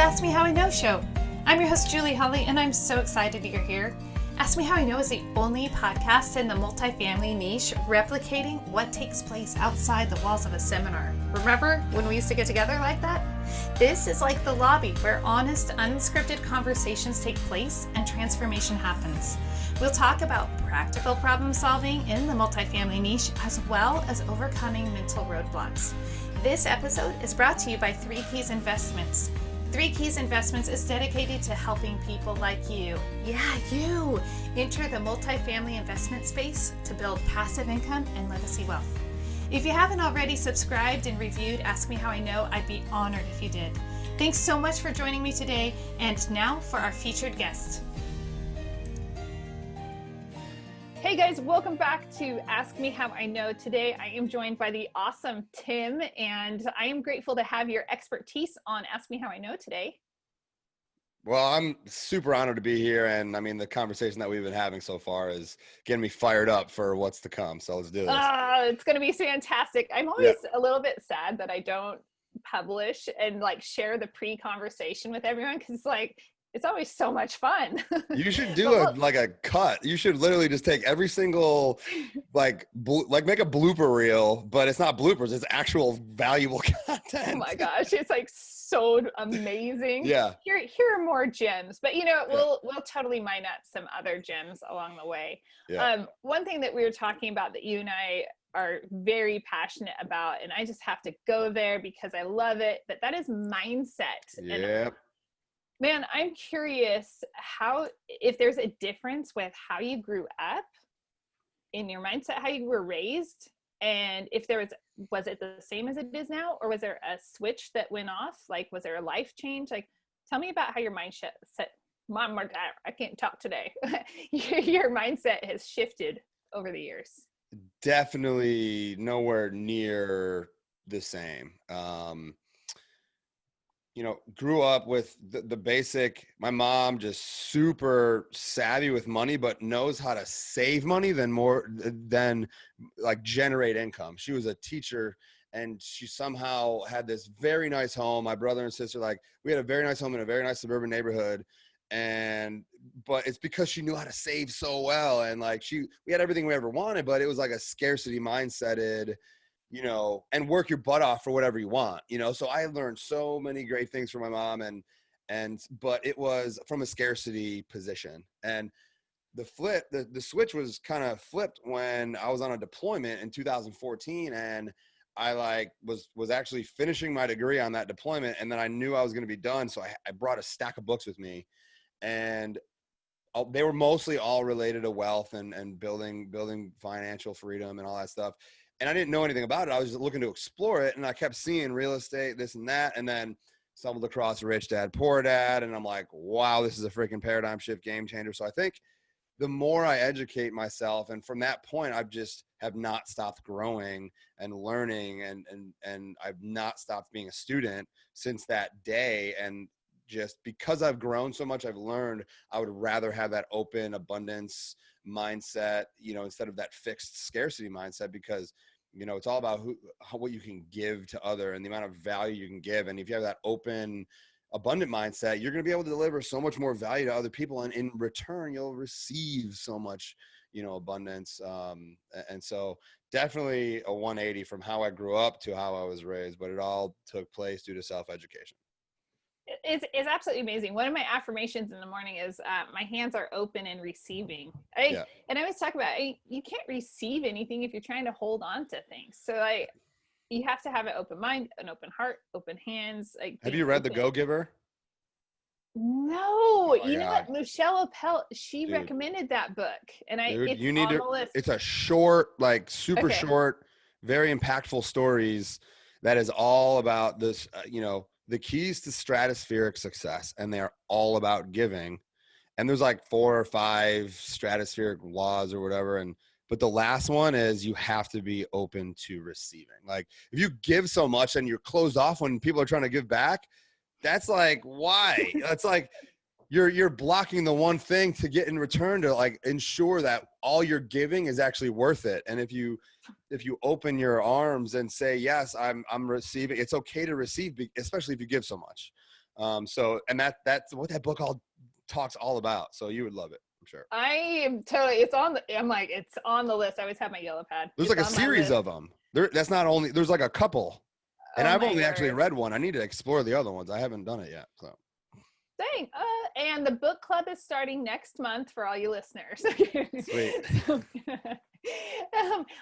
Ask Me How I Know show. I'm your host, Julie Holly, and I'm so excited you're here. Ask Me How I Know is the only podcast in the multifamily niche replicating what takes place outside the walls of a seminar. Remember when we used to get together like that? This is like the lobby where honest, unscripted conversations take place and transformation happens. We'll talk about practical problem solving in the multifamily niche as well as overcoming mental roadblocks. This episode is brought to you by Three Keys Investments. Three Keys Investments is dedicated to helping people like you, you, enter the multifamily investment space to build passive income and legacy wealth. If you haven't already subscribed and reviewed Ask Me How I Know, I'd be honored if you did. Thanks so much for joining me today, and now for our featured guest. Hey guys, welcome back to Ask Me How I Know. Today I am joined by the awesome Tim, and I am grateful to have your expertise on Ask Me How I Know today. Well, I'm super honored to be here, and I mean, the conversation that we've been having so far is getting me fired up for what's to come, so let's do this. It's going to be fantastic. I'm always a little bit sad that I don't publish and share the pre-conversation with everyone, because it's always so much fun. You should do a cut. You should literally just take every single, make a blooper reel, but it's not bloopers. It's actual valuable content. Oh my gosh. It's so amazing. Yeah. Here are more gems, but we'll totally mine up some other gems along the way. Yeah. One thing that we were talking about that you and I are very passionate about, and I just have to go there because I love it, but that is mindset. Yeah. Man, I'm curious if there's a difference with how you grew up in your mindset, how you were raised, and if was it the same as it is now, or was there a switch that went off? Was there a life change? Tell me about how your mindset I can't talk today. Your mindset has shifted over the years. Definitely nowhere near the same. Grew up with the basic, my mom just super savvy with money, but knows how to save money than generate income. She was a teacher, and she somehow had this very nice home. My brother and sister, we had a very nice home in a very nice suburban neighborhood. But it's because she knew how to save so well. And we had everything we ever wanted, but it was a scarcity mindseted, and work your butt off for whatever you want, so I learned so many great things from my mom, but it was from a scarcity position. And the switch was kind of flipped when I was on a deployment in 2014, and I was actually finishing my degree on that deployment, and then I knew I was going to be done. So I brought a stack of books with me, and they were mostly all related to wealth and building financial freedom and all that stuff. And I didn't know anything about it. I was just looking to explore it. And I kept seeing real estate, this and that. And then stumbled across Rich Dad, Poor Dad. And I'm like, wow, this is a freaking paradigm shift, game changer. So I think the more I educate myself, and from that point, I just have not stopped growing and learning. And I've not stopped being a student since that day. And just because I've grown so much, I've learned I would rather have that open abundance mindset, instead of that fixed scarcity mindset, because it's all about what you can give to other and the amount of value you can give. And if you have that open, abundant mindset, you're going to be able to deliver so much more value to other people, and in return you'll receive so much abundance. And so definitely a 180 from how I grew up to how I was raised, but it all took place due to self-education. It's absolutely amazing. One of my affirmations in the morning is my hands are open and receiving. And I always talk about you can't receive anything if you're trying to hold on to things. So you have to have an open mind, an open heart, open hands. Have you read The Go-Giver? No. Oh, you know what? Michelle Appel, she recommended that book, and it's on the list. It's a short, super short, very impactful stories that is all about this, the keys to stratospheric success, and they are all about giving. And there's 4 or 5 stratospheric laws or whatever. But the last one is you have to be open to receiving. If you give so much and you're closed off when people are trying to give back, that's why? That's you're blocking the one thing to get in return to ensure that all you're giving is actually worth it. And if you open your arms and say, yes, I'm receiving, it's okay to receive, especially if you give so much. So, and that's what that book all talks all about. So you would love it, I'm sure. I am totally, I'm like, it's on the list. I always have my yellow pad. There's It's like a on my series list. of them. That's not only, there's like a couple. And Oh I've my only actually word. read one. I need to explore the other ones. I haven't done it yet. So. Dang. And the book club is starting next month for all you listeners. Sweet. So,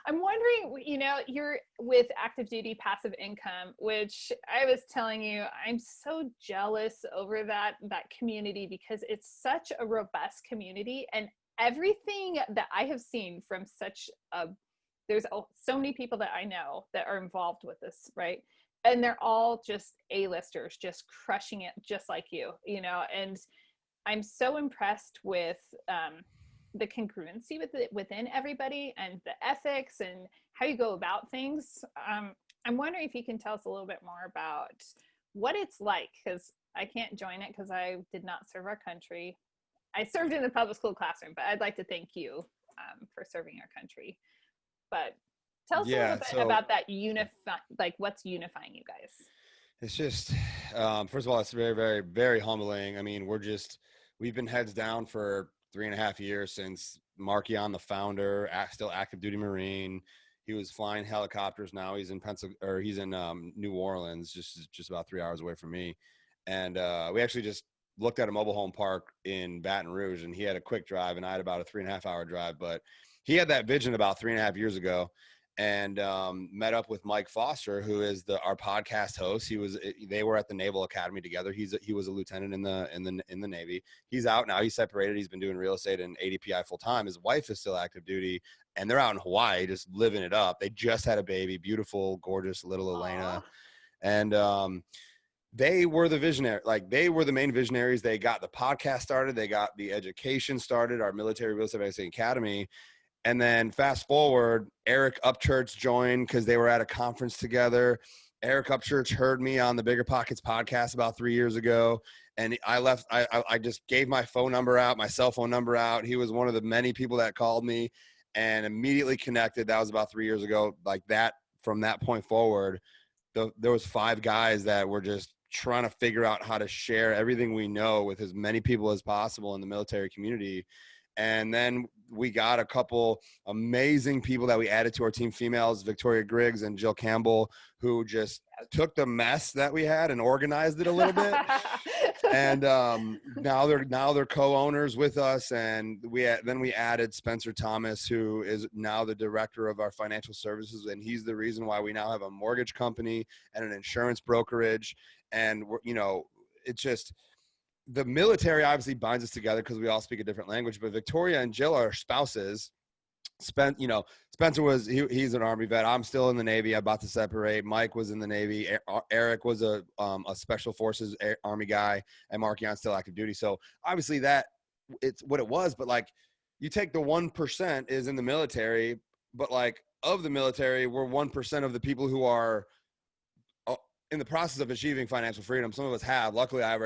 I'm wondering, you're with active duty passive income, which I was telling you, I'm so jealous over that community, because it's such a robust community, and everything that I have seen from there's so many people that I know that are involved with this, right? And they're all just A-listers, just crushing it, just like you, and I'm so impressed with the congruency within everybody, and the ethics and how you go about things. I'm wondering if you can tell us a little bit more about what it's like, because I can't join it because I did not serve our country. I served in the public school classroom, but I'd like to thank you for serving our country. But tell us a little bit about that like what's unifying you guys. It's just, first of all, it's very, very, very humbling. I mean, we've been heads down for 3.5 years since Markion, the founder, still active duty Marine. He was flying helicopters. Now he's in he's in New Orleans, just about 3 hours away from me. And we actually just looked at a mobile home park in Baton Rouge, and he had a quick drive, and I had about a 3.5 hour drive. But he had that vision about 3.5 years ago, and met up with Mike Foster, who is our podcast host. They were at the Naval Academy together. He was a lieutenant in the Navy. He's out now. He's separated. He's been doing real estate and ADPI full time. His wife is still active duty, and they're out in Hawaii just living it up. They just had a baby, beautiful, gorgeous little Elena. And they were the visionary, like they were the main visionaries. They got the podcast started. They got the education started, our military real estate academy. And then fast forward, Eric Upchurch joined because they were at a conference together. Eric Upchurch heard me on the Bigger Pockets podcast about 3 years ago. And I just gave my phone number out, my cell phone number out. He was one of the many people that called me and immediately connected. That was about 3 years ago. Like that, from that point forward, there was 5 guys that were just trying to figure out how to share everything we know with as many people as possible in the military community. And then we got a couple amazing people that we added to our team, females, Victoria Griggs and Jill Campbell, who just took the mess that we had and organized it a little bit. And now they're co-owners with us. And then we added Spencer Thomas, who is now the director of our financial services. And he's the reason why we now have a mortgage company and an insurance brokerage. And it's just, the military obviously binds us together because we all speak a different language, but Victoria and Jill are spouses. Spencer he's an Army vet. I'm still in the Navy. I'm about to separate. Mike was in the Navy. Eric was a Special Forces Army guy, and Markion's still active duty. So obviously it's what it was, but like you take the 1% is in the military, but like of the military, we're 1% of the people who are in the process of achieving financial freedom. Some of us have, luckily I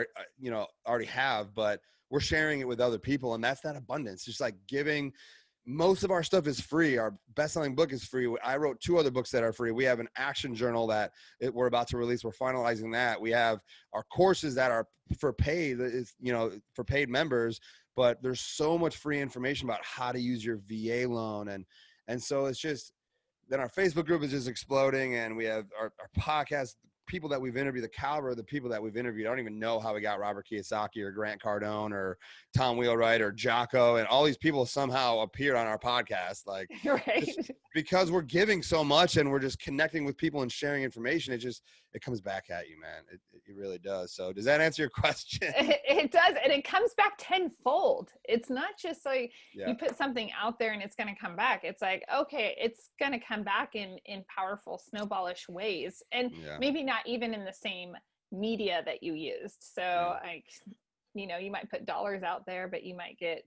already have, but we're sharing it with other people. And that's that abundance. Just like giving. Most of our stuff is free. Our best-selling book is free. I wrote 2 other books that are free. We have an action journal that we're about to release. We're finalizing that. We have our courses that are for paid, for paid members, but there's so much free information about how to use your VA loan. And so it's just, then our Facebook group is just exploding, and we have our podcast, people that we've interviewed, the caliber of the people that we've interviewed. I don't even know how we got Robert Kiyosaki or Grant Cardone or Tom Wheelwright or Jocko, and all these people somehow appeared on our podcast. Like, right. because we're giving so much and we're just connecting with people and sharing information. It comes back at you, man. It really does. So does that answer your question? It does. And it comes back tenfold. It's not just like you put something out there and it's going to come back. It's like, okay, it's going to come back in powerful snowballish ways. And maybe not even in the same media that you used. So you might put dollars out there, but you might get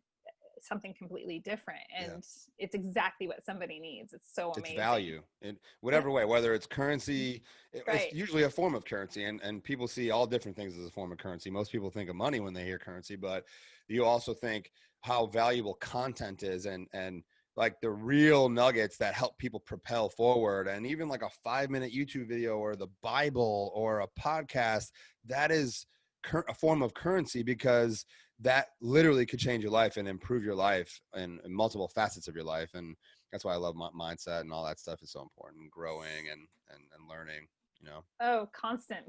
something completely different, and it's exactly what somebody needs. It's so amazing. It's value in whatever way, whether it's currency, it's usually a form of currency, and people see all different things as a form of currency. Most people think of money when they hear currency, but you also think how valuable content is, and like the real nuggets that help people propel forward. And even like a 5-minute YouTube video or the Bible or a podcast, that is a form of currency, because that literally could change your life and improve your life in multiple facets of your life. And that's why I love mindset, and all that stuff is so important, growing and learning, Oh, constant.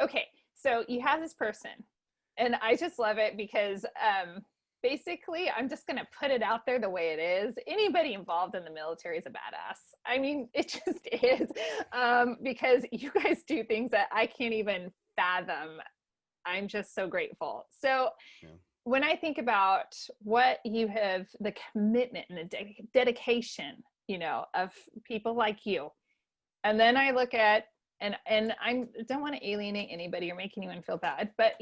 Okay. So you have this person, and I just love it because, basically, I'm just going to put it out there the way it is. Anybody involved in the military is a badass. I mean, it just is, because you guys do things that I can't even fathom. I'm just so grateful. So yeah. when I think about what you have, the commitment and the dedication, of people like you, and then I look at, and I don't want to alienate anybody or make anyone feel bad, but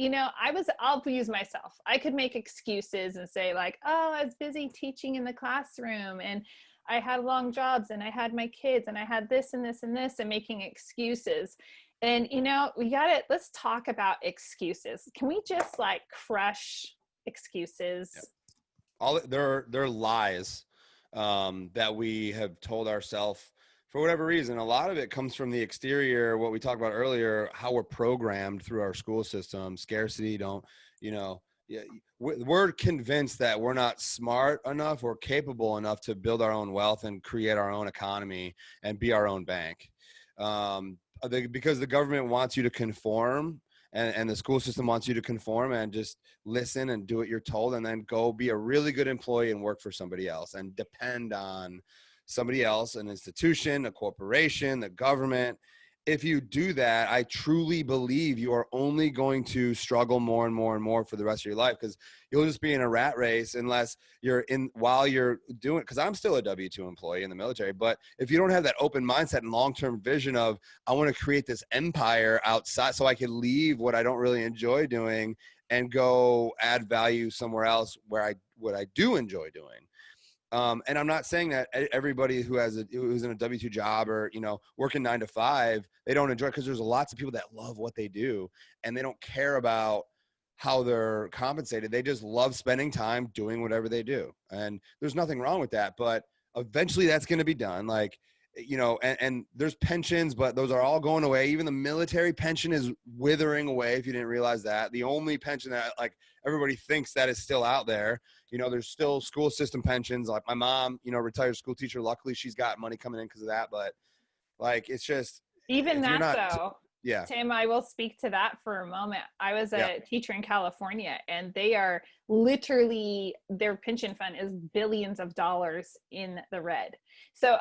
I'll use myself. I could make excuses and say like, oh, I was busy teaching in the classroom, and I had long jobs, and I had my kids, and I had this and this and this, and making excuses. And let's talk about excuses. Can we just like crush excuses? Yep. All they're lies that we have told ourselves for whatever reason. A lot of it comes from the exterior, what we talked about earlier, how we're programmed through our school system. Scarcity, we're convinced that we're not smart enough or capable enough to build our own wealth and create our own economy and be our own bank. Because the government wants you to conform, and the school system wants you to conform and just listen and do what you're told, and then go be a really good employee and work for somebody else and depend on somebody else, an institution, a corporation, the government. If you do that, I truly believe you are only going to struggle more and more and more for the rest of your life, because you'll just be in a rat race unless while you're doing, because I'm still a W-2 employee in the military, but if you don't have that open mindset and long-term vision of, I want to create this empire outside so I can leave what I don't really enjoy doing and go add value somewhere else where what I do enjoy doing. And I'm not saying that everybody who's in a W-2 job or, working 9 to 5, they don't enjoy it, because there's lots of people that love what they do and they don't care about how they're compensated. They just love spending time doing whatever they do. And there's nothing wrong with that, but eventually that's going to be done. Like, and there's pensions, but those are all going away. Even the military pension is withering away. If you didn't realize that, the only pension that like everybody thinks that is still out there, there's still school system pensions. Like my mom, retired school teacher. Luckily she's got money coming in because of that. But like, it's just, even that though. Yeah. Tim, I will speak to that for a moment. I was a teacher in California, and they are literally, their pension fund is billions of dollars in the red. So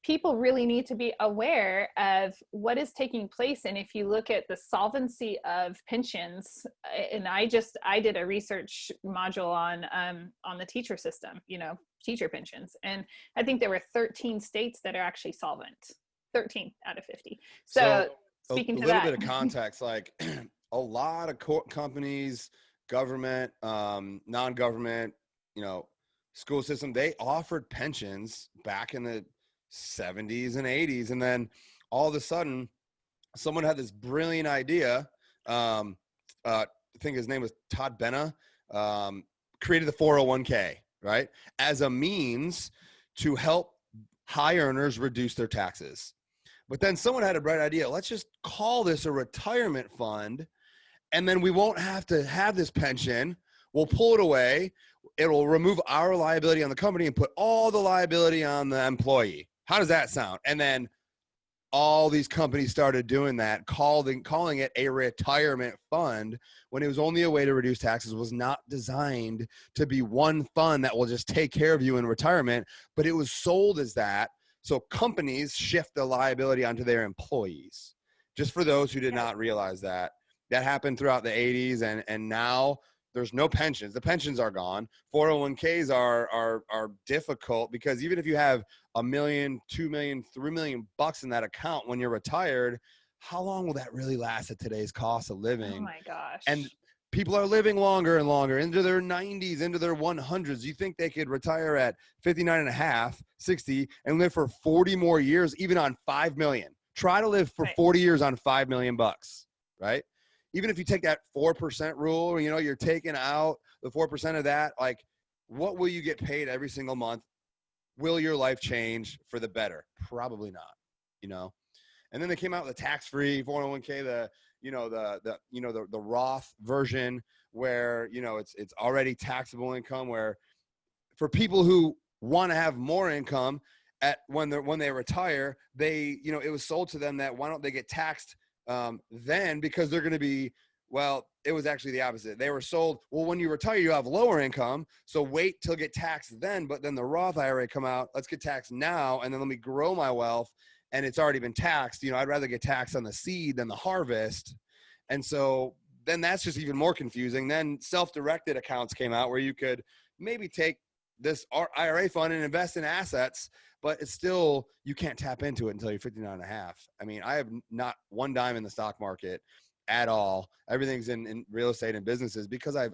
people really need to be aware of what is taking place. And if you look at the solvency of pensions, and I did a research module on the teacher system, teacher pensions. And I think there were 13 states that are actually solvent, 13 out of 50. So speaking to that, a little bit of context, like a lot of companies, government, non-government, school system, they offered pensions back in the 70s and 80s. And then all of a sudden someone had this brilliant idea. I think his name was Todd Benna, created the 401k, right? As a means to help high earners reduce their taxes. But then someone had a bright idea. Let's just call this a retirement fund, and then we won't have to have this pension. We'll pull it away. It'll remove our liability on the company and put all the liability on the employee. How does that sound? And then all these companies started doing that, calling it a retirement fund, when it was only a way to reduce taxes. Was not designed to be one fund that will just take care of you in retirement, but it was sold as that. So companies shift the liability onto their employees. Just for those who did not realize that happened throughout the 80s, and now there's no pensions. The pensions are gone. 401ks are difficult, because even if you have $1 million, $2 million, $3 million in that account when you're retired, how long will that really last at today's cost of living? Oh my gosh. And people are living longer and longer, into their 90s, into their 100s. You think they could retire at 59 and a half, 60, and live for 40 more years, even on 5 million? Try to live for 40 years on 5 million bucks, right? Even if you take that 4% rule, you're taking out the 4% of that, like, what will you get paid every single month? Will your life change for the better? Probably not, And then they came out with the tax-free 401k, the Roth version where, it's already taxable income, where for people who want to have more income when they retire, it was sold to them that why don't they get taxed then, because they're going to be, well, it was actually the opposite. They were sold, well, when you retire, you have lower income, so wait till get taxed then. But then the Roth IRA come out, let's get taxed now, and then let me grow my wealth, and it's already been taxed. I'd rather get taxed on the seed than the harvest. And so then that's just even more confusing. Then self-directed accounts came out where you could maybe take this IRA fund and invest in assets, but it's still, you can't tap into it until you're 59 and a half. I mean, I have not one dime in the stock market at all. Everything's in real estate and businesses, because I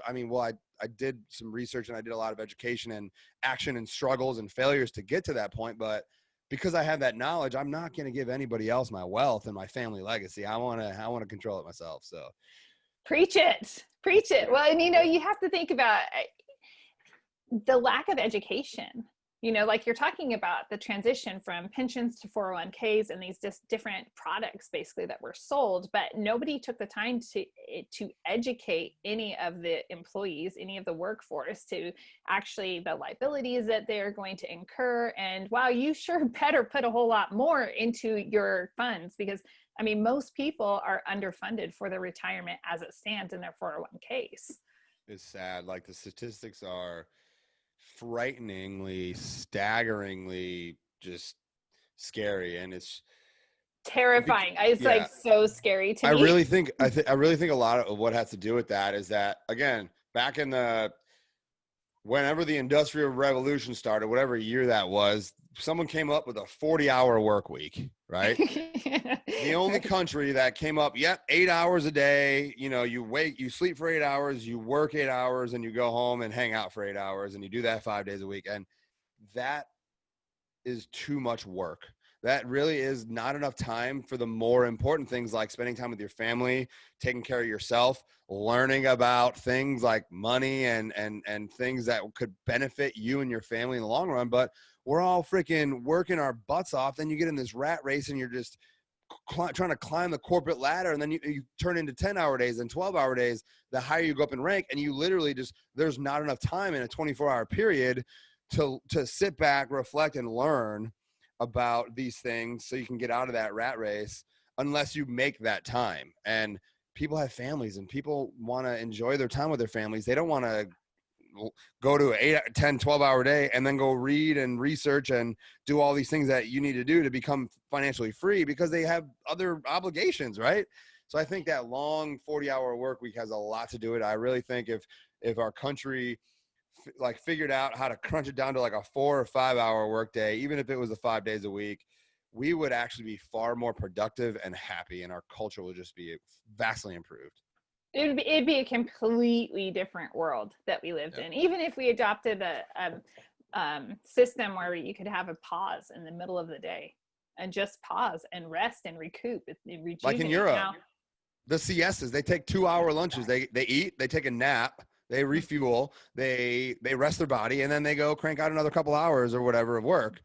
did some research and I did a lot of education and action and struggles and failures to get to that point. But because I have that knowledge, I'm not going to give anybody else my wealth and my family legacy. I want to control it myself. So preach it. Well, and you have to think about the lack of education, like you're talking about the transition from pensions to 401ks and these just different products basically that were sold, but nobody took the time to educate any of the employees, any of the workforce, to actually the liabilities that they're going to incur. And wow, you sure better put a whole lot more into your funds, because most people are underfunded for their retirement as it stands in their 401ks. It's sad. Like, the statistics are frighteningly, staggeringly just scary, and it's terrifying. It's like so scary to me. I really think a lot of what has to do with that is that, again, back in whenever the Industrial Revolution started, whatever year that was, someone came up with a 40-hour work week, right? The only country that came up, 8 hours a day, you sleep for 8 hours, you work 8 hours, and you go home and hang out for 8 hours, and you do that 5 days a week. And that is too much work. That really is not enough time for the more important things, like spending time with your family, taking care of yourself, learning about things like money and things that could benefit you and your family in the long run. But we're all freaking working our butts off. Then you get in this rat race and you're just trying to climb the corporate ladder, and then you turn into 10-hour days and 12-hour days. The higher you go up in rank, and you literally there's not enough time in a 24-hour period to sit back, reflect, and learn about these things so you can get out of that rat race, unless you make that time. And people have families, and people want to enjoy their time with their families. They don't want to go to an 8, 10, 12-hour day and then go read and research and do all these things that you need to do to become financially free, because they have other obligations, right? So I think that long 40-hour work week has a lot to do with it. I really think if our country figured out how to crunch it down to like a 4 or 5 hour work day, even if it was 5 days a week, we would actually be far more productive and happy, and our culture would just be vastly improved. It'd be a completely different world that we lived in. Even if we adopted a system where you could have a pause in the middle of the day and just pause and rest and recoup. Like in Europe, the siestas, they take 2-hour lunches. They eat, they take a nap, they refuel, they rest their body, and then they go crank out another couple hours or whatever of work.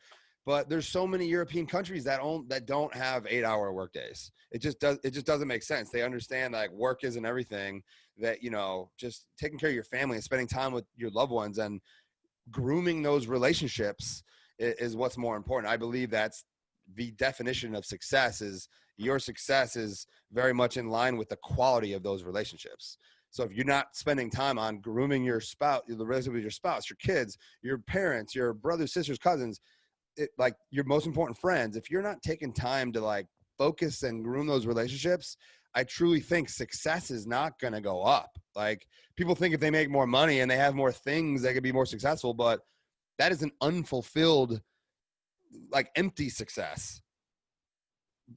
But there's so many European countries that don't have 8-hour work days. It just doesn't make sense. They understand like work isn't everything, that, just taking care of your family and spending time with your loved ones and grooming those relationships is what's more important. I believe that's the definition of success. Is your success is very much in line with the quality of those relationships. So if you're not spending time on grooming your spouse, the relationship with your spouse, your kids, your parents, your brothers, sisters, cousins, like your most important friends, if you're not taking time to like focus and groom those relationships, I truly think success is not going to go up. Like, people think if they make more money and they have more things, they could be more successful, but that is an unfulfilled, like, empty success.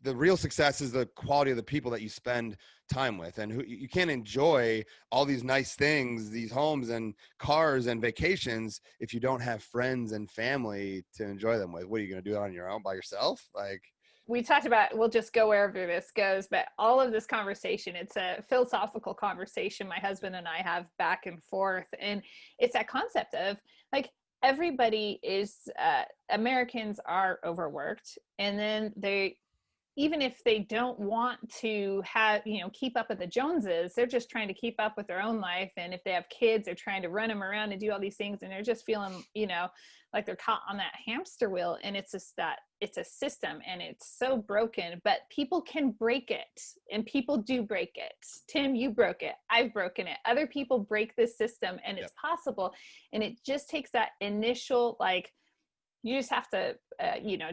The real success is the quality of the people that you spend time with, and who you can't enjoy all these nice things, these homes and cars and vacations, if you don't have friends and family to enjoy them with. What are you going to do on your own by yourself? Like, we talked about, we'll just go wherever this goes, but all of this conversation, it's a philosophical conversation my husband and I have back and forth. And it's that concept of like, everybody is, Americans are overworked, and then even if they don't want to have, keep up with the Joneses, they're just trying to keep up with their own life. And if they have kids, they're trying to run them around and do all these things. And they're just feeling, like they're caught on that hamster wheel. And it's just that it's a system and it's so broken, but people can break it, and people do break it. Tim, you broke it. I've broken it. Other people break this system, and it's possible. And it just takes that initial, you just have to,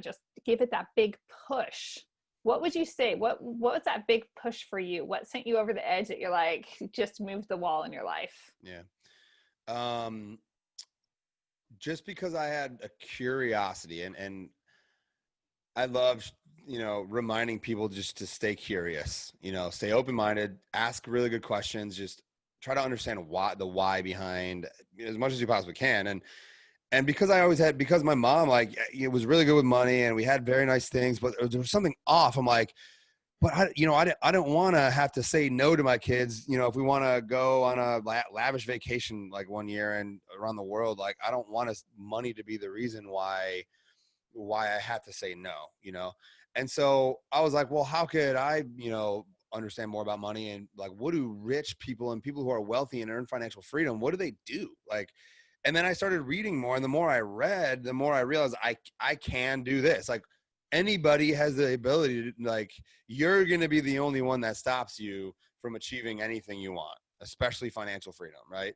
just give it that big push. What would you say? What was that big push for you? What sent you over the edge that you're like, just moved the wall in your life? Yeah. Just because I had a curiosity, and I love, reminding people just to stay curious, stay open-minded, ask really good questions, just try to understand the why behind as much as you possibly can. And because my mom, it was really good with money and we had very nice things, but there was something off. I'm like, but I don't want to have to say no to my kids. If we want to go on a lavish vacation, like one year and around the world, I don't want money to be the reason why I have to say no. And so I was like, well, how could I, understand more about money, and what do rich people and people who are wealthy and earn financial freedom, what do they do? And then I started reading more, and the more I read, the more I realized I can do this. Anybody has the ability to, you're going to be the only one that stops you from achieving anything you want, especially financial freedom. Right.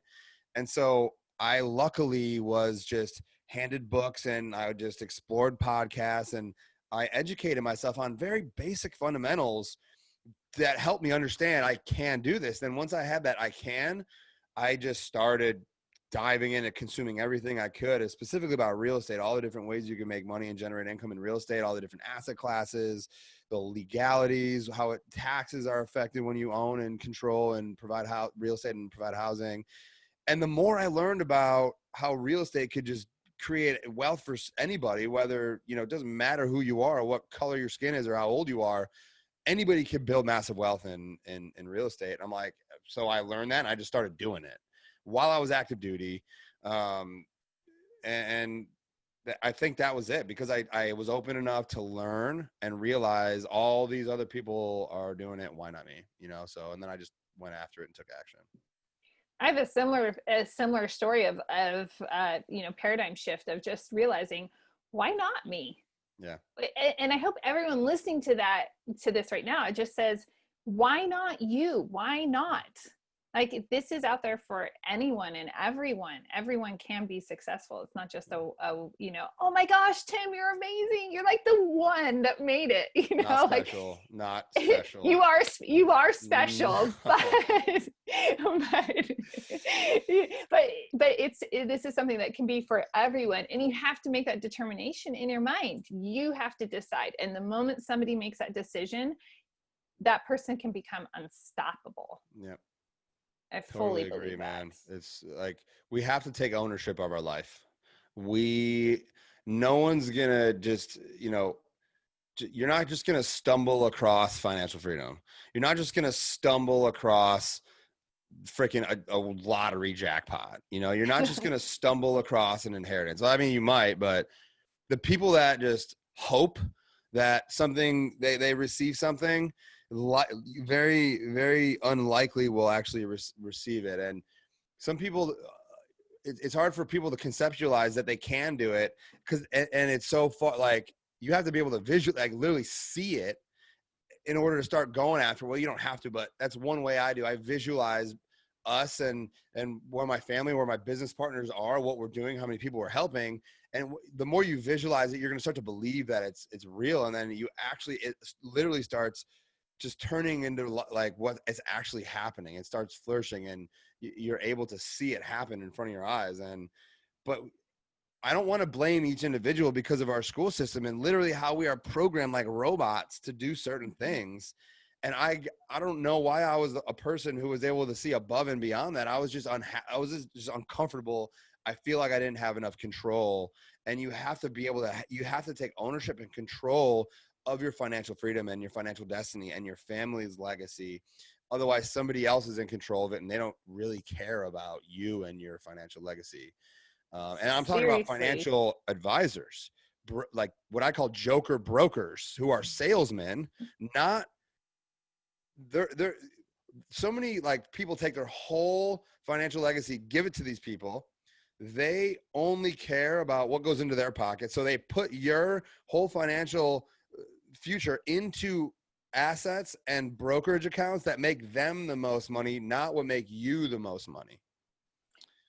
And so I luckily was just handed books, and I just explored podcasts, and I educated myself on very basic fundamentals that helped me understand I can do this. Then once I had that, I just started diving into consuming everything I could, specifically about real estate, all the different ways you can make money and generate income in real estate, all the different asset classes, the legalities, how taxes are affected when you own and control and provide real estate and provide housing. And the more I learned about how real estate could just create wealth for anybody, whether, it doesn't matter who you are or what color your skin is or how old you are, anybody can build massive wealth in real estate. And I'm like, so I learned that, and I just started doing it while I was active duty. And I think that was it, because I was open enough to learn and realize all these other people are doing it. Why not me? So, and then I just went after it and took action. I have a similar story of paradigm shift of just realizing, why not me? Yeah. And I hope everyone listening to this right now, it just says, why not you? Why not? This is out there for anyone and everyone. Everyone can be successful. It's not just oh my gosh, Tim, you're amazing. You're like the one that made it. Not special. Not special. You are special, No. but this is something that can be for everyone, and you have to make that determination in your mind. You have to decide, and the moment somebody makes that decision, that person can become unstoppable. Yep. I fully agree, believe man. that. It's we have to take ownership of our life. No one's gonna just, you're not just gonna stumble across financial freedom. You're not just gonna stumble across freaking a lottery jackpot. You're not just gonna stumble across an inheritance. I mean, you might, but the people that just hope that something they receive something, very, very unlikely will actually receive it. And some people, it's hard for people to conceptualize that they can do it, and it's so far, you have to be able to visually, literally see it in order to start going after. Well, you don't have to, but that's one way I do. I visualize us and where my family, where my business partners are, what we're doing, how many people we're helping. And the more you visualize it, you're going to start to believe that it's real. And then it literally starts just turning into what is actually happening. It starts flourishing, and you're able to see it happen in front of your eyes. But I don't want to blame each individual because of our school system and literally how we are programmed like robots to do certain things. And I don't know why I was a person who was able to see above and beyond that. I was just just uncomfortable. I feel like I didn't have enough control. And you have to be able to, take ownership and control of your financial freedom and your financial destiny and your family's legacy. Otherwise, somebody else is in control of it, and they don't really care about you and your financial legacy. And I'm talking about financial advisors, like what I call joker brokers who are salesmen, not they're so many like people take their whole financial legacy, give it to these people. They only care about what goes into their pocket. So they put your whole financial future into assets and brokerage accounts that make them the most money, not what make you the most money.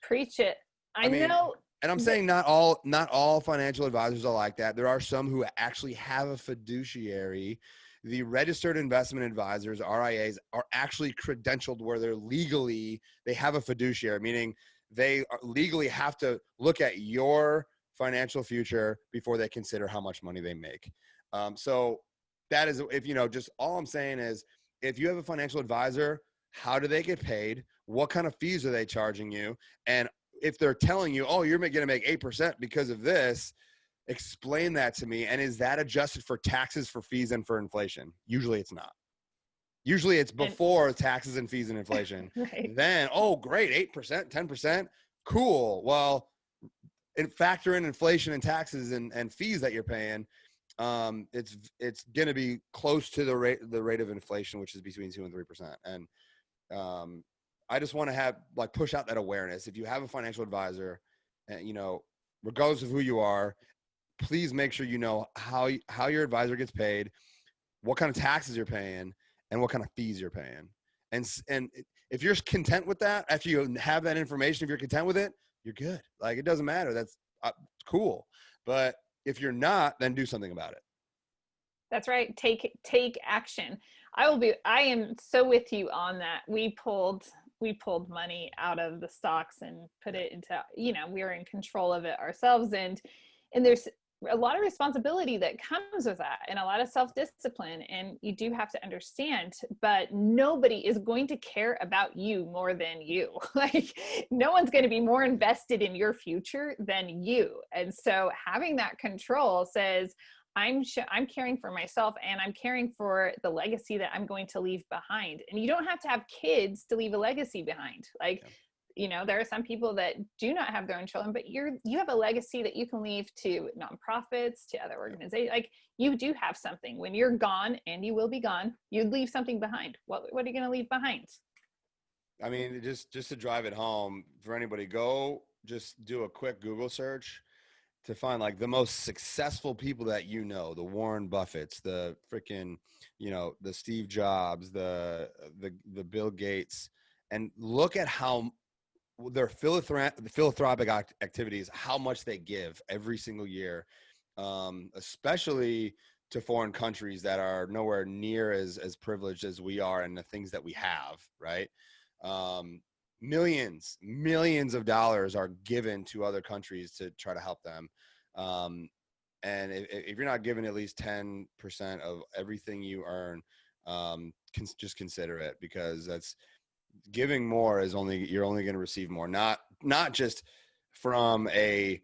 Preach it. I mean, know. and I'm saying not all financial advisors are like that. There are some who actually have a fiduciary. The registered investment advisors, RIAs, are actually credentialed where they have a fiduciary, meaning they legally have to look at your financial future before they consider how much money they make. So that is, if just all I'm saying is, if you have a financial advisor, how do they get paid? What kind of fees are they charging you? And if they're telling you, oh, you're going to make 8% because of this, explain that to me. And is that adjusted for taxes, for fees, and for inflation? Usually it's not. Usually it's before taxes and fees and inflation. Right. Then, oh, great, 8%, 10%. Cool. Well, factor in inflation and taxes and fees that you're paying. It's going to be close to the rate of inflation, which is between 2 and 3%. And I just want to push out that awareness. If you have a financial advisor, regardless of who you are, please make sure you know how your advisor gets paid, what kind of taxes you're paying, and what kind of fees you're paying. And if you're content with that, after you have that information, if you're content with it, you're good. Like, it doesn't matter. That's cool. But if you're not, then do something about it. That's right. Take action. I am so with you on that. We pulled money out of the stocks and put it into, we are in control of it ourselves. And there's a lot of responsibility that comes with that, and a lot of self-discipline, and you do have to understand, but nobody is going to care about you more than you. Like, no one's going to be more invested in your future than you. And so having that control says, I'm caring for myself, and I'm caring for the legacy that I'm going to leave behind. And you don't have to have kids to leave a legacy behind. Like, there are some people that do not have their own children, but you have a legacy that you can leave to nonprofits, to other organizations. Like, you do have something. When you're gone, and you will be gone, you leave something behind. What are you going to leave behind? I mean, just to drive it home for anybody, go just do a quick Google search to find like the most successful people that the Warren Buffetts, the freaking, the Steve Jobs, the Bill Gates, and look at how their philanthropic activities, how much they give every single year, especially to foreign countries that are nowhere near as privileged as we are, and the things that we have, right? Millions of dollars are given to other countries to try to help them. And if you're not giving at least 10% of everything you earn, just consider it, because that's giving more you're only going to receive more, not just from a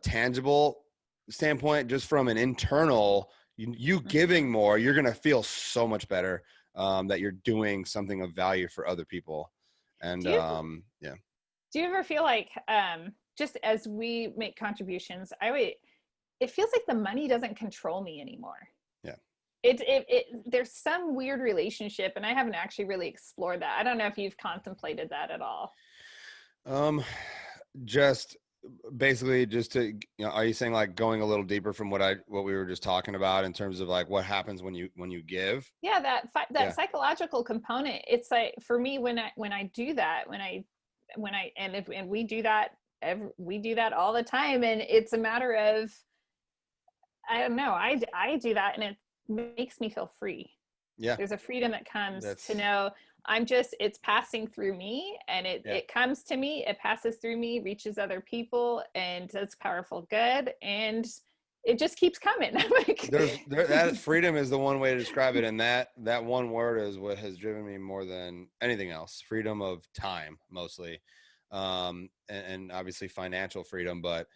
tangible standpoint, just from an internal, you giving more, you're going to feel so much better, that you're doing something of value for other people. And do you ever feel like, just as we make contributions, it feels like the money doesn't control me anymore. There's some weird relationship, and I haven't actually really explored that. I don't know if you've contemplated that at all. Just basically, just to, are you saying like going a little deeper from what we were just talking about in terms of like what happens when you give? Yeah, that psychological component. It's like, for me, when I do that, and we do that, we do that all the time, and it's a matter of, I don't know, I do that, and it makes me feel free. Yeah, there's a freedom that comes to know it's passing through me, and it comes to me, it passes through me, reaches other people, and it's powerful good, and it just keeps coming. That freedom is the one way to describe it, and that one word is what has driven me more than anything else. Freedom of time, mostly, and obviously financial freedom, but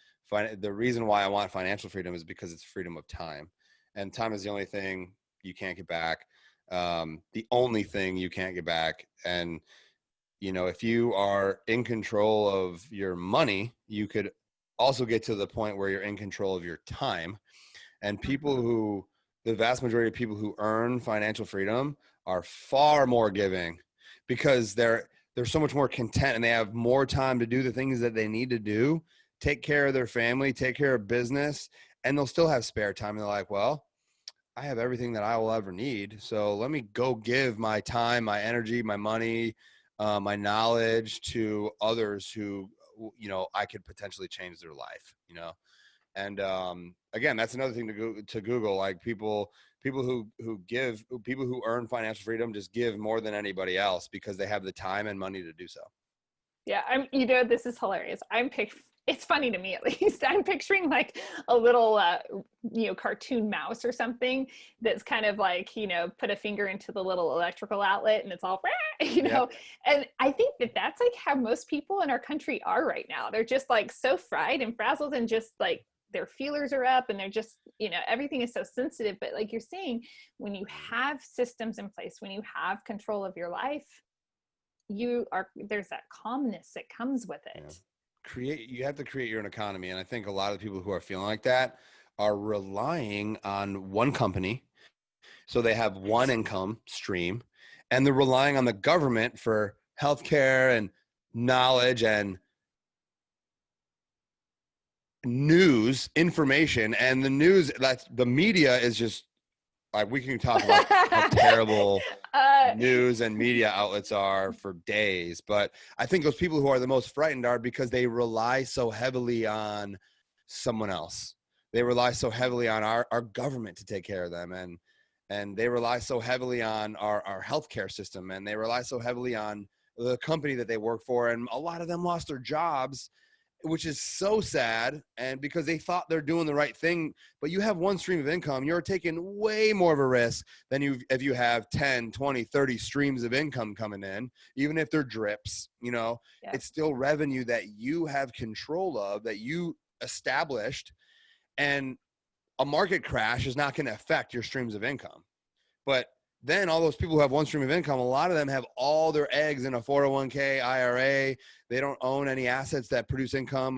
the reason why I want financial freedom is because it's freedom of time. And time is the only thing you can't get back. The only thing you can't get back. And, if you are in control of your money, you could also get to the point where you're in control of your time. And Mhm. the vast majority of people who earn financial freedom are far more giving because they're so much more content and they have more time to do the things that they need to do, take care of their family, take care of business, and they'll still have spare time. And they're like, well, I have everything that I will ever need. So let me go give my time, my energy, my money, my knowledge to others who, I could potentially change their life, And again, that's another thing to Google. Like people who earn financial freedom just give more than anybody else because they have the time and money to do so. Yeah, this is hilarious. It's funny to me at least. I'm picturing like a little, cartoon mouse or something that's kind of like, put a finger into the little electrical outlet and it's all, Yep. and I think that that's like how most people in our country are right now. They're just like so fried and frazzled and just like their feelers are up and they're just, everything is so sensitive. But like you're saying, when you have systems in place, when you have control of your life, there's that calmness that comes with it. You have to create your own economy. And I think a lot of people who are feeling like that are relying on one company. So they have one Right. income stream and they're relying on the government for healthcare and knowledge and news information. And the news, that's the media is just like, we can talk about how terrible uh, news and media outlets are for days. But I think those people who are the most frightened are because they rely so heavily on someone else. They rely so heavily on our government to take care of them. And they rely so heavily on our healthcare system. And they rely so heavily on the company that they work for. And a lot of them lost their jobs, which is so sad. And because they thought they're doing the right thing, but you have one stream of income, you're taking way more of a risk than if you have 10, 20, 30 streams of income coming in, even if they're drips, yeah. it's still revenue that you have control of, that you established. And a market crash is not going to affect your streams of income. But then all those people who have one stream of income, a lot of them have all their eggs in a 401k, IRA. They don't own any assets that produce income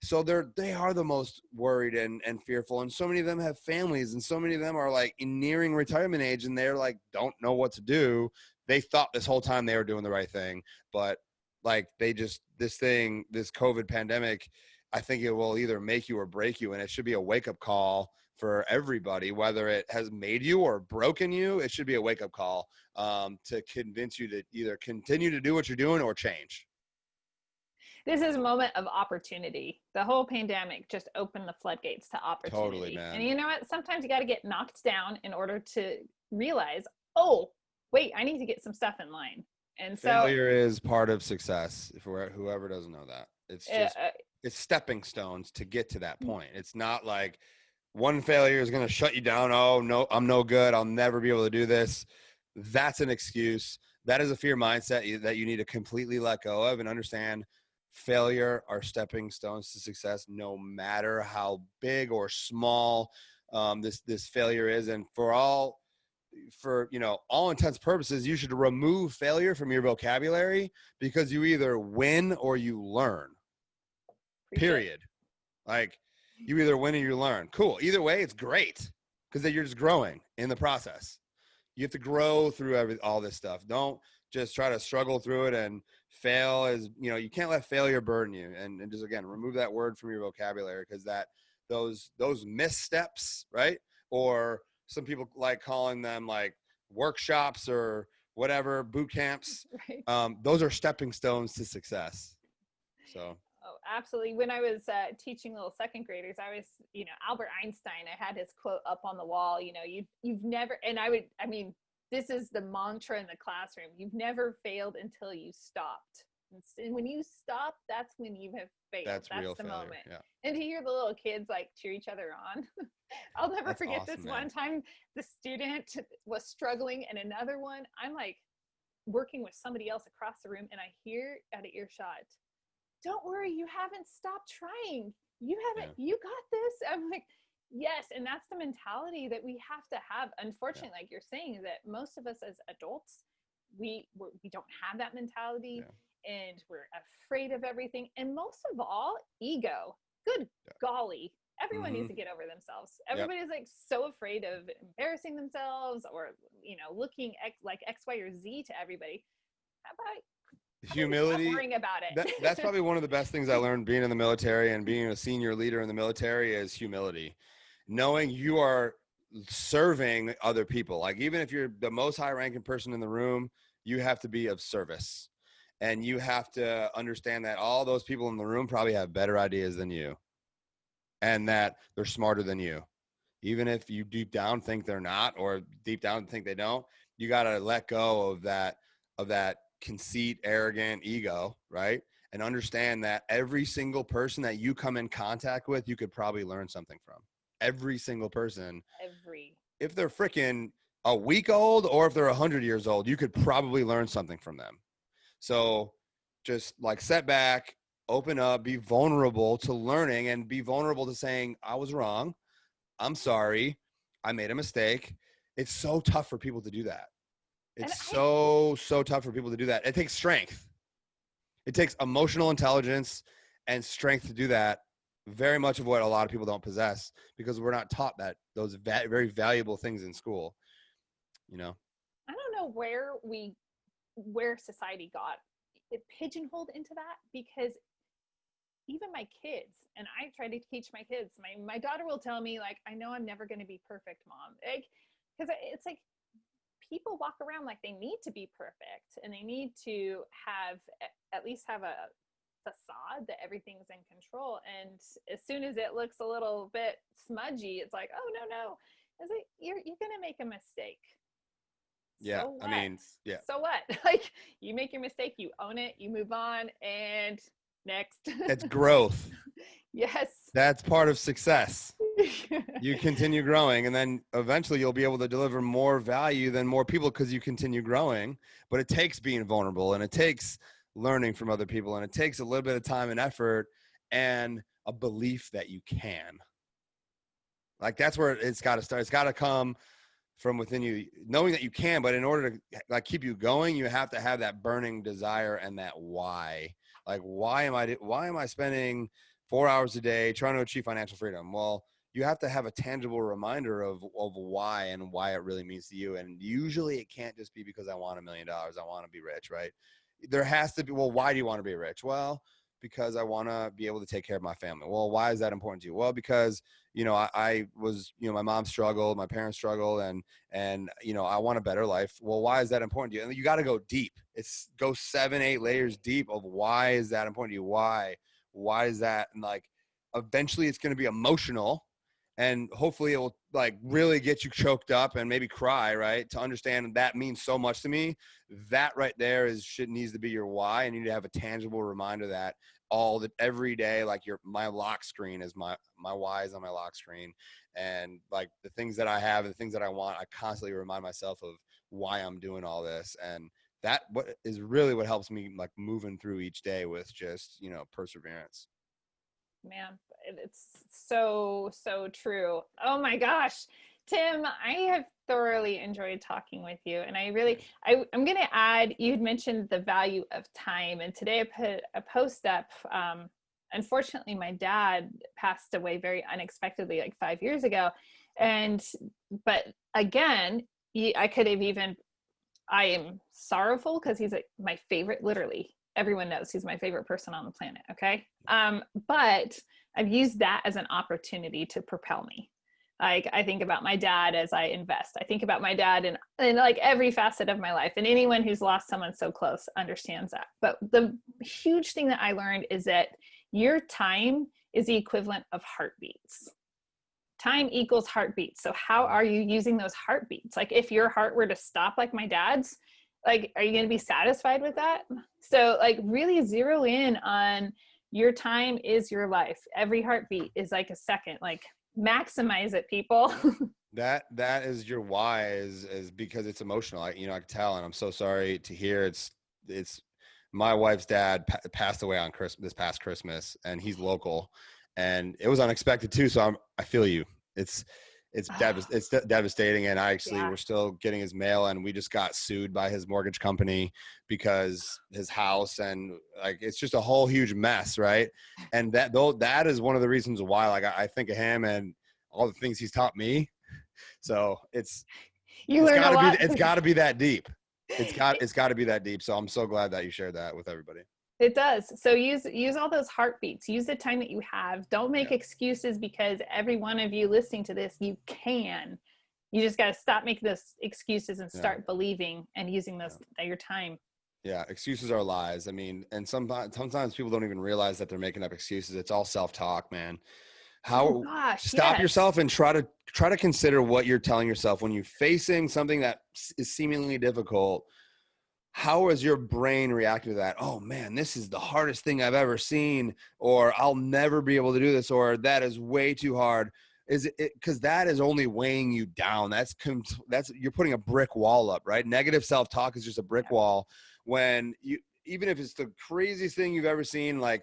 so they are the most worried and fearful. And so many of them have families and so many of them are like nearing retirement age and they're like, don't know what to do. They thought this whole time they were doing the right thing, but like this COVID pandemic, I think it will either make you or break you. And it should be a wake up call for everybody, whether it has made you or broken you. It should be a wake-up call to convince you to either continue to do what you're doing or change. This is a moment of opportunity. The whole pandemic just opened the floodgates to Totally, opportunity. And man. you know what? Sometimes you got to get knocked down in order to realize, oh, wait, I need to get some stuff in line. And so, Failure is part of success. For whoever doesn't know that, it's stepping stones to get to that point. It's not like one failure is going to shut you down. Oh no, I'm no good. I'll never be able to do this. That's an excuse. That is a fear mindset that you need to completely let go of and understand. Failure are stepping stones to success, no matter how big or small this failure is. And for all intents purposes, you should remove failure from your vocabulary because you either win or you learn. preach it. Period. Like, you either win or you learn. Cool. Either way, it's great because then you're just growing in the process. You have to grow through all this stuff. Don't just try to struggle through it and fail. You can't let failure burden you. And just, again, remove that word from your vocabulary because those missteps, right? Or some people like calling them like workshops or whatever, boot camps. Right. Those are stepping stones to success. So. Oh, absolutely. When I was teaching little second graders, I was, Albert Einstein, I had his quote up on the wall, you've never, and this is the mantra in the classroom. You've never failed until you stopped. And when you stop, that's when you have failed. That's real the failure. moment. Yeah. And to hear the little kids like cheer each other on. I'll never That's forget awesome, this man. one time the student was struggling and another one, I'm like working with somebody else across the room and I hear at an earshot, don't worry, you haven't stopped trying. You got this. I'm like, yes. And that's the mentality that we have to have. Unfortunately, like you're saying, that most of us as adults, we don't have that mentality. and we're afraid of everything. And most of all, ego. Good golly. Everyone needs to get over themselves. Everybody's like so afraid of embarrassing themselves or, looking like X, Y, or Z to everybody. How about humility? stop worrying about it. That's probably one of the best things I learned being in the military and being a senior leader in the military is humility. Knowing you are serving other people. Like even if you're the most high ranking person in the room, you have to be of service. And you have to understand that all those people in the room probably have better ideas than you and that they're smarter than you. Even if you deep down think they're not, or deep down think they don't, you got to let go of that conceit, arrogant ego, right? And understand that every single person that you come in contact with, you could probably learn something from. Every single person. If they're freaking a week old or if they're 100 years old, you could probably learn something from them. So just like set back, open up, be vulnerable to learning and be vulnerable to saying, I was wrong. I'm sorry. I made a mistake. It's so tough for people to do that. It's so tough for people to do that. It takes strength. It takes emotional intelligence and strength to do that. Very much of what a lot of people don't possess because we're not taught that those very valuable things in school, I don't know where society got it pigeonholed into that, because even my kids, and I try to teach my kids, my daughter will tell me like, I know I'm never going to be perfect, mom. Like, because it's like people walk around like they need to be perfect and they need to at least have a facade that everything's in control. And as soon as it looks a little bit smudgy, it's like, oh no. It's like, you're going to make a mistake. Yeah. So I mean, yeah. So what? Like, you make your mistake, you own it, you move on, and next. It's growth. Yes. That's part of success. You continue growing, and then eventually you'll be able to deliver more value than more people because you continue growing. But it takes being vulnerable, and it takes learning from other people, and it takes a little bit of time and effort and a belief that you can. Like that's where it's got to start. It's got to come from within you, knowing that you can, but in order to like keep you going, you have to have that burning desire and that why. Like, why am I spending 4 hours a day trying to achieve financial freedom? Well, you have to have a tangible reminder of why and why it really means to you. And usually it can't just be because I want $1 million. I want to be rich, right? There has to be, well, why do you want to be rich? Well, because I want to be able to take care of my family. Well, why is that important to you? Well, because, I was, my mom struggled, my parents struggled, and, I want a better life. Well, why is that important to you? And you got to go deep. Go 7-8 layers deep of why is that important to you? Why is that? And like, eventually it's going to be emotional, and hopefully it will like really get you choked up and maybe cry, right? To understand that means so much to me. That right there needs to be your why. And you need to have a tangible reminder that every day, like my lock screen is my why is on my lock screen. And like the things that I have, the things that I want, I constantly remind myself of why I'm doing all this. And that what helps me like moving through each day with just, perseverance. Man, it's so true. Oh my gosh, Tim, I have thoroughly enjoyed talking with you. And I'm going to add, you had mentioned the value of time. And today I put a post up. Unfortunately, my dad passed away very unexpectedly, like 5 years ago. But again, I am sorrowful because he's my favorite, literally. Everyone knows he's my favorite person on the planet. Okay. But I've used that as an opportunity to propel me. Like, I think about my dad as I invest. I think about my dad in like every facet of my life, and anyone who's lost someone so close understands that. But the huge thing that I learned is that your time is the equivalent of heartbeats. Time equals heartbeats. So how are you using those heartbeats? Like, if your heart were to stop like my dad's, like, are you going to be satisfied with that? So like, really zero in on your time is your life. Every heartbeat is like a second. Like, maximize it, people. That is your why is because it's emotional. I can tell, and I'm so sorry to hear. It's my wife's dad passed away on this past Christmas, and he's local, and it was unexpected too. So I feel you. it's devastating. And we're still getting his mail, and we just got sued by his mortgage company because his house, and like, it's just a whole huge mess. Right. And that is one of the reasons why, like, I think of him and all the things he's taught me. So it's gotta be that deep. It's gotta be that deep. So I'm so glad that you shared that with everybody. It does. So use all those heartbeats. Use the time that you have. Don't make excuses, because every one of you listening to this, you just got to stop making those excuses and start believing and using your time. Yeah. Excuses are lies. I mean, and sometimes people don't even realize that they're making up excuses. It's all self-talk, man. Stop yourself and try to consider what you're telling yourself when you're facing something that is seemingly difficult. How is your brain reacting to that? Oh man, this is the hardest thing I've ever seen, or I'll never be able to do this, or that is way too hard. Is it because that is only weighing you down? That's you're putting a brick wall up, right? Negative self-talk is just a brick wall. When even if it's the craziest thing you've ever seen, like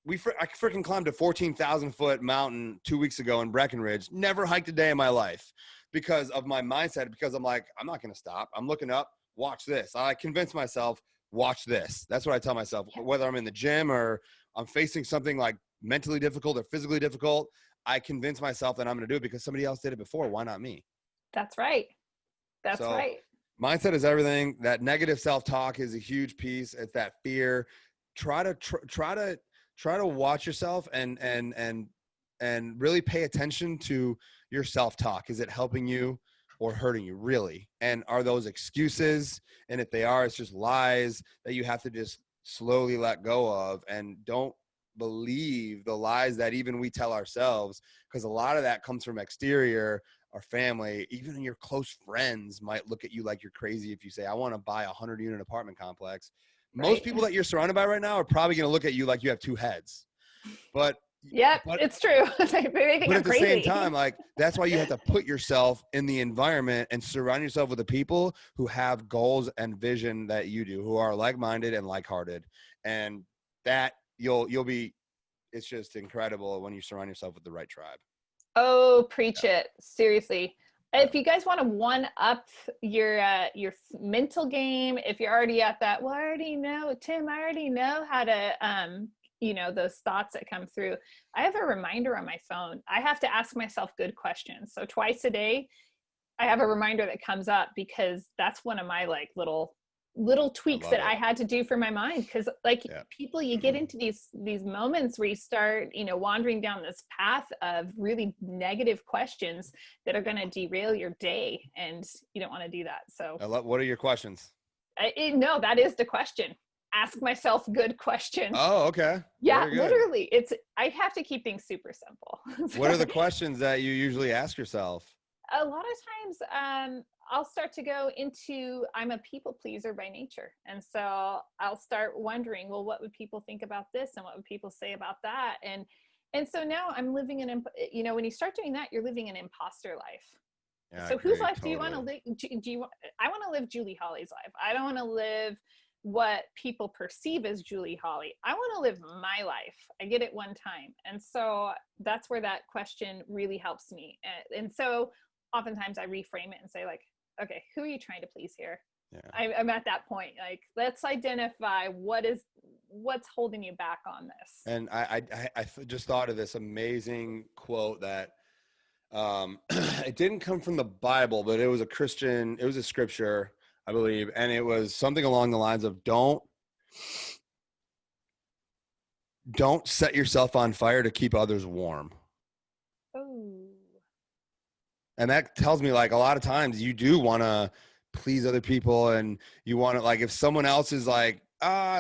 I freaking climbed a 14,000 foot mountain 2 weeks ago in Breckenridge. Never hiked a day in my life because of my mindset. Because I'm like, I'm not going to stop. I'm looking up. Watch this. I convince myself, watch this. That's what I tell myself, whether I'm in the gym or I'm facing something like mentally difficult or physically difficult. I convince myself that I'm going to do it because somebody else did it before. Why not me? That's right. That's right. Mindset is everything. That negative self-talk is a huge piece. It's that fear. Try to watch yourself and really pay attention to your self-talk. Is it helping you or hurting you, really? And are those excuses? And if they are, it's just lies that you have to just slowly let go of, and don't believe the lies that even we tell ourselves, because a lot of that comes from exterior. Our family, even your close friends, might look at you like you're crazy if you say, I want to buy a 100-unit apartment complex. Most people that you're surrounded by right now are probably going to look at you like you have two heads. But it's true. But at the same time, like, that's why you have to put yourself in the environment and surround yourself with the people who have goals and vision that you do, who are like-minded and like-hearted. And that you'll be, it's just incredible when you surround yourself with the right tribe. Oh, preach it. Seriously. If you guys want to one up your mental game, if you're already at that, well, I already know, Tim, I already know how to, those thoughts that come through. I have a reminder on my phone. I have to ask myself good questions. So twice a day, I have a reminder that comes up, because that's one of my like little tweaks that I had to do for my mind. Cause people, you get into these moments where you start, wandering down this path of really negative questions that are going to derail your day, and you don't want to do that. So what are your questions? No, that is the question. Ask myself good questions. Oh, okay. Yeah, literally. I have to keep things super simple. What are the questions that you usually ask yourself? A lot of times, I'll start to go into, I'm a people pleaser by nature. And so I'll start wondering, well, what would people think about this? And what would people say about that? And so now I'm living when you start doing that, you're living an imposter life. Yeah, so whose life do you want to live? I want to live Julie Holly's life. I don't want to live what people perceive as Julie Holly. I want to live my life. I get it one time. And so that's where that question really helps me. And so oftentimes I reframe it and say, like, okay, who are you trying to please here? Yeah. I'm at that point. Like, let's identify what's holding you back on this. And I just thought of this amazing quote that it didn't come from the Bible, but it was a scripture, I believe. And it was something along the lines of, don't set yourself on fire to keep others warm. Oh. And that tells me, like, a lot of times you do want to please other people, and you want to, like, if someone else is like,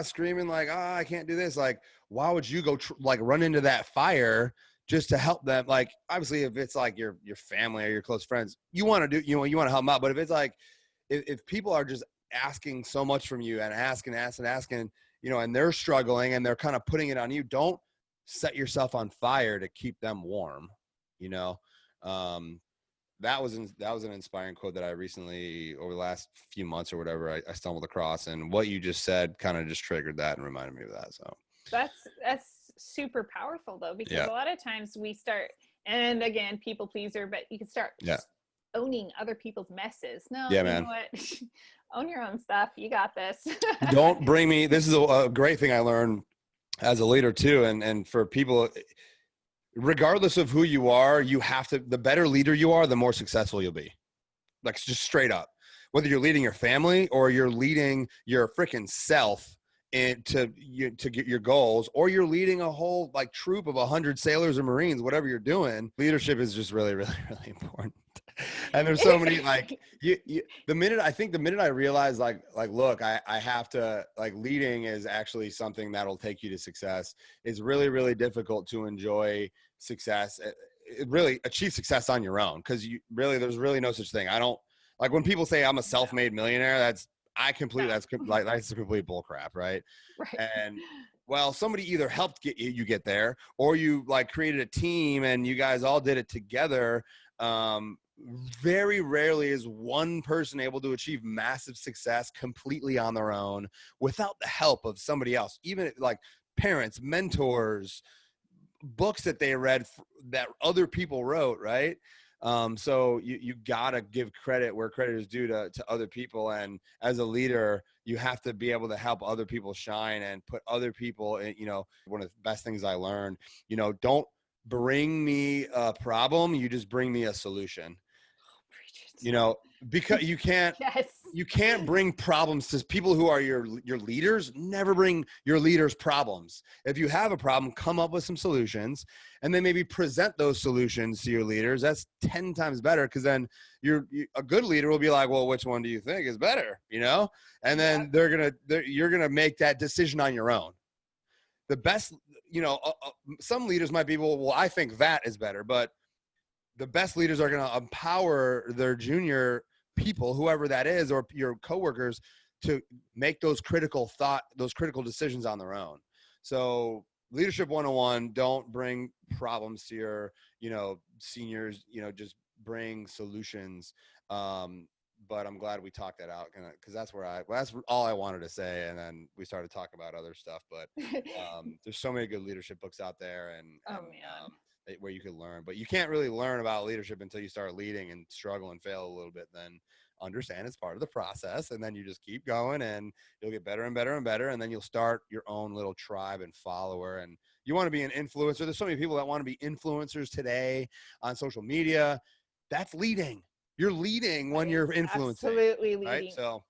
screaming like, I can't do this. Like, why would you go run into that fire just to help them? Like, obviously if it's like your family or your close friends, you want to help them out. But if it's like, if people are just asking so much from you and asking, and they're struggling and they're kind of putting it on you, don't set yourself on fire to keep them warm. That was an inspiring quote that I recently, over the last few months or whatever, I stumbled across, and what you just said kind of just triggered that and reminded me of that. So that's super powerful though, because Yeah. a lot of times we start, and again, people pleaser, but you can start Yeah. just owning other people's messes. No, Yeah, you man. know what? Own your own stuff. You got this. Don't bring me, this is a great thing I learned as a leader too. And for people, regardless of who you are, you have to, the better leader you are, the more successful you'll be. Like just straight up, whether you're leading your family or you're leading your freaking self to get your goals, or you're leading a whole like troop of 100 sailors or Marines, whatever you're doing, leadership is just really, really, really important. And there's so many, like the minute I realized like, look, I have to, like, leading is actually something that'll take you to success. It's really, really difficult to enjoy success, really achieve success on your own. Cause there's really no such thing. I don't like when people say I'm a self-made millionaire, that's complete bull crap. Right. Right. And well, somebody either helped you get there, or you like created a team and you guys all did it together. Very rarely is one person able to achieve massive success completely on their own without the help of somebody else, even like parents, mentors, books that they read that other people wrote. Right. So you gotta give credit where credit is due to other people. And as a leader, you have to be able to help other people shine and put other people in, one of the best things I learned, don't bring me a problem. You just bring me a solution, because you can't, Yes. you can't bring problems to people who are your leaders. Never bring your leaders problems. If you have a problem, come up with some solutions and then maybe present those solutions to your leaders. That's 10 times better. Cause then a good leader will be like, well, which one do you think is better? And then you're going to make that decision on your own. The best, some leaders might be, well, I think that is better, but the best leaders are going to empower their junior people, whoever that is, or your coworkers, to make those critical decisions on their own. So leadership 101, don't bring problems to your, seniors, just bring solutions. But I'm glad we talked that out, because that's all I wanted to say. And then we started talking about other stuff, but there's so many good leadership books out there where you could learn, but you can't really learn about leadership until you start leading and struggle and fail a little bit. Then understand it's part of the process, and then you just keep going and you'll get better and better and better. And then you'll start your own little tribe and follower. And you want to be an influencer. There's so many people that want to be influencers today on social media. That's leading. You're leading when you're influencing. Absolutely leading. Right? So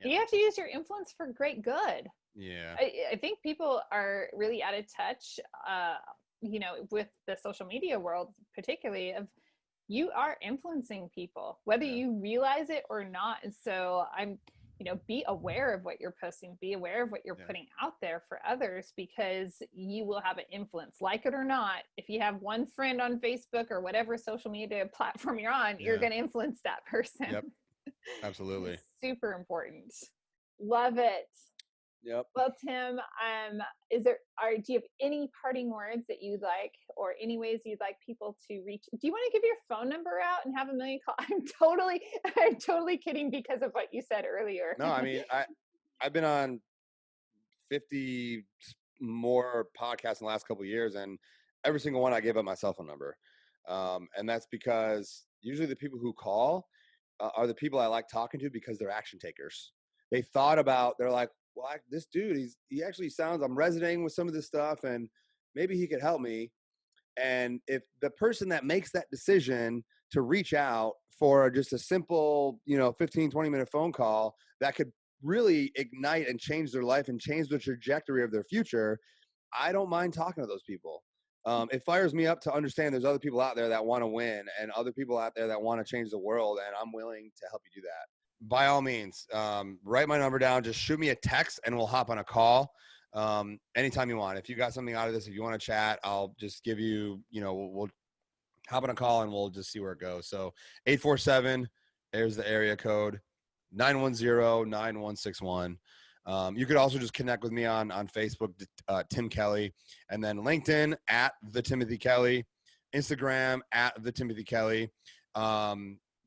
you have to use your influence for great good. Yeah. I think people are really out of touch, with the social media world, particularly, of you are influencing people, whether you realize it or not. And so be aware of what you're posting, be aware of what you're putting out there for others, because you will have an influence, like it or not. If you have one friend on Facebook or whatever social media platform you're on, you're going to influence that person. Yep. Absolutely. Super important. Love it. Yep. Well, Tim, do you have any parting words that you'd like, or any ways you'd like people to reach? Do you want to give your phone number out and have a million calls? I'm totally kidding, because of what you said earlier. No, I mean, I've been on 50 more podcasts in the last couple of years, and every single one I gave up my cell phone number. And that's because usually the people who call are the people I like talking to, because they're action takers. They're like, well, this dude, he actually sounds, I'm resonating with some of this stuff, and maybe he could help me. And if the person that makes that decision to reach out for just a simple, 15, 20-minute phone call that could really ignite and change their life and change the trajectory of their future, I don't mind talking to those people. It fires me up to understand there's other people out there that want to win, and other people out there that want to change the world, and I'm willing to help you do that. By all means, write my number down. Just shoot me a text and we'll hop on a call anytime you want. If you got something out of this, if you want to chat, I'll just give you, we'll hop on a call and we'll just see where it goes. So 847, there's the area code, 910-9161. You could also just connect with me on Facebook, Tim Kelly, and then LinkedIn at the Timothy Kelly, Instagram at the Timothy Kelly.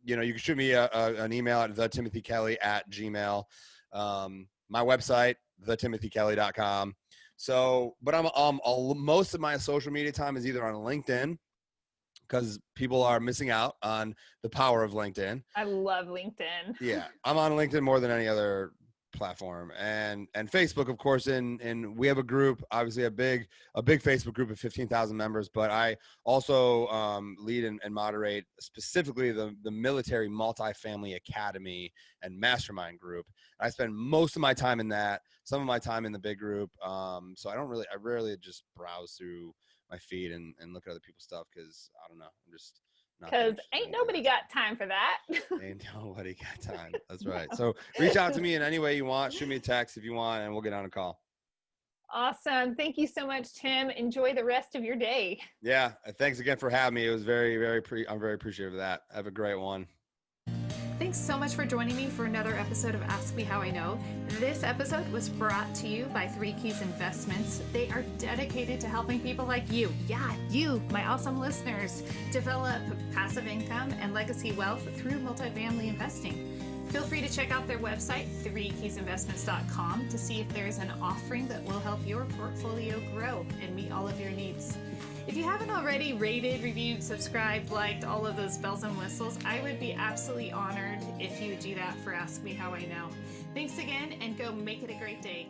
You can shoot me an email at thetimothykelly@gmail.com. My website, thetimothykelly.com. So, but most of my social media time is either on LinkedIn, because people are missing out on the power of LinkedIn. I love LinkedIn. Yeah, I'm on LinkedIn more than any other platform, and Facebook, of course. And we have a group, obviously a big Facebook group of 15,000 members. But I also lead and moderate specifically the military multifamily academy and mastermind group. I spend most of my time in that, some of my time in the big group. So I rarely just browse through my feed and look at other people's stuff, because I don't know, I'm just not that Because interested ain't in nobody that. got time for that. Ain't nobody got time. That's right. So reach out to me in any way you want. Shoot me a text if you want, and we'll get on a call. Awesome. Thank you so much, Tim. Enjoy the rest of your day. Yeah. Thanks again for having me. It was I'm very appreciative of that. Have a great one. Thanks so much for joining me for another episode of Ask Me How I Know. This episode was brought to you by 3 Keys Investments. They are dedicated to helping people like you, you, my awesome listeners, develop passive income and legacy wealth through multifamily investing. Feel free to check out their website, 3keysinvestments.com, to see if there's an offering that will help your portfolio grow and meet all of your needs. If you haven't already rated, reviewed, subscribed, liked, all of those bells and whistles, I would be absolutely honored if you would do that for Ask Me How I Know. Thanks again, and go make it a great day.